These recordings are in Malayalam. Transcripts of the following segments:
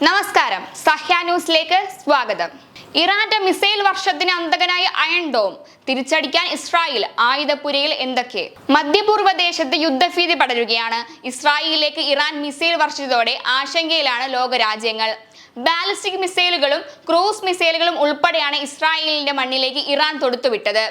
നമസ്കാരം, സഹ്യ ന്യൂസിലേക്ക് സ്വാഗതം. ഇറാന്റെ മിസൈൽ വർഷത്തിന് അന്തകനായ അയൺ ഡോം തിരിച്ചടിക്കാൻ ഇസ്രായേൽ ആയുധപുരയിൽ എന്തൊക്കെ? മധ്യപൂർവ്വ ദേശത്ത് യുദ്ധഭീതി പടരുകയാണ്. ഇസ്രായേലിലേക്ക് ഇറാൻ മിസൈൽ വർഷിച്ചതോടെ ആശങ്കയിലാണ് ലോകരാജ്യങ്ങൾ. ബാലിസ്റ്റിക് മിസൈലുകളും ക്രൂസ് മിസൈലുകളും ഉൾപ്പെടെയാണ് ഇസ്രായേലിന്റെ മണ്ണിലേക്ക് ഇറാൻ തൊടുത്തുവിട്ടത്.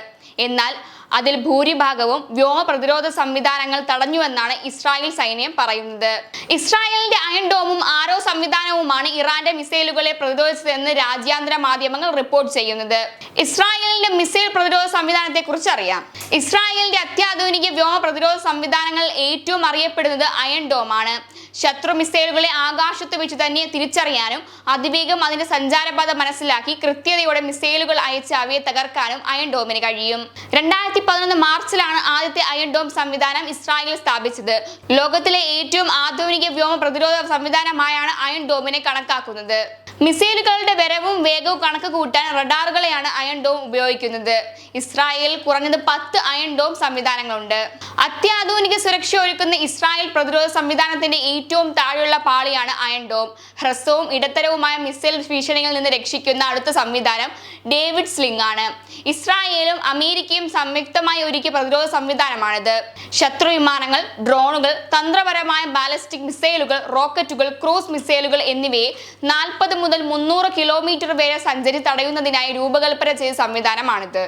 എന്നാൽ അതിൽ ഭൂരിഭാഗവും വ്യോമ പ്രതിരോധ സംവിധാനങ്ങൾ തടഞ്ഞുവെന്നാണ് ഇസ്രായേൽ സൈന്യം പറയുന്നത്. ഇസ്രായേലിന്റെ അയൺ ഡോമും ആരോ സംവിധാനവുമാണ് ഇറാന്റെ മിസൈലുകളെ പ്രതിരോധിച്ചതെന്ന് രാജ്യാന്തര മാധ്യമങ്ങൾ റിപ്പോർട്ട് ചെയ്യുന്നത്. ഇസ്രായേലിന്റെ മിസൈൽ പ്രതിരോധ സംവിധാനത്തെ കുറിച്ച് അറിയാം. ഇസ്രായേലിന്റെ അത്യാധുനിക വ്യോമ പ്രതിരോധ സംവിധാനങ്ങൾ ഏറ്റവും അറിയപ്പെടുന്നത് അയൺ ഡോമാണ്. ശത്രു മിസൈലുകളെ ആകാശത്ത് വെച്ച് തന്നെ തിരിച്ചറിയാനും അതിവേഗം അതിന്റെ സഞ്ചാരപാത മനസ്സിലാക്കി കൃത്യതയോടെ മിസൈലുകൾ അയച്ച് അവയെ തകർക്കാനും അയൺ ഡോമിന് കഴിയും. 2011 മാർച്ചിലാണ് ആദ്യത്തെ അയൺ ഡോം സംവിധാനം ഇസ്രായേൽ സ്ഥാപിച്ചത്. ലോകത്തിലെ ഏറ്റവും ആധുനിക വ്യോമ പ്രതിരോധ സംവിധാനമായാണ് അയൺ ഡോമിനെ കണക്കാക്കുന്നത്. മിസൈലുകളുടെ വരവും വേഗവും കണക്ക് കൂട്ടാൻ റഡാറുകളെയാണ് അയൺ ഡോം ഉപയോഗിക്കുന്നത്. ഇസ്രായേലിൽ കുറഞ്ഞത് 10 അയൺ ഡോം സംവിധാനങ്ങളുണ്ട്. അത്യാധുനിക സുരക്ഷ ഒരുക്കുന്ന ഇസ്രായേൽ പ്രതിരോധ സംവിധാനത്തിന്റെ ഏറ്റവും താഴെയുള്ള പാളിയാണ് അയൺ ഡോം. ഹ്രസ്വവും ഇടത്തരവുമായ മിസൈൽ ഭീഷണികളിൽ നിന്ന് രക്ഷിക്കുന്ന അടുത്ത സംവിധാനം ഡേവിഡ് സ്ലിംഗ് ആണ്. ഇസ്രായേലും അമേരിക്കയും സംയുക്തമായി ഒരുക്കിയ പ്രതിരോധ സംവിധാനമാണിത്. ശത്രു വിമാനങ്ങൾ, ഡ്രോണുകൾ, തന്ത്രപരമായ ബാലിസ്റ്റിക് മിസൈലുകൾ, റോക്കറ്റുകൾ, ക്രൂസ് മിസൈലുകൾ എന്നിവയെ 40 മുതൽ 300 കിലോമീറ്റർ വരെ സഞ്ചരി തടയുന്നതിനായി രൂപകൽപ്പന ചെയ്ത സംവിധാനമാണിത്.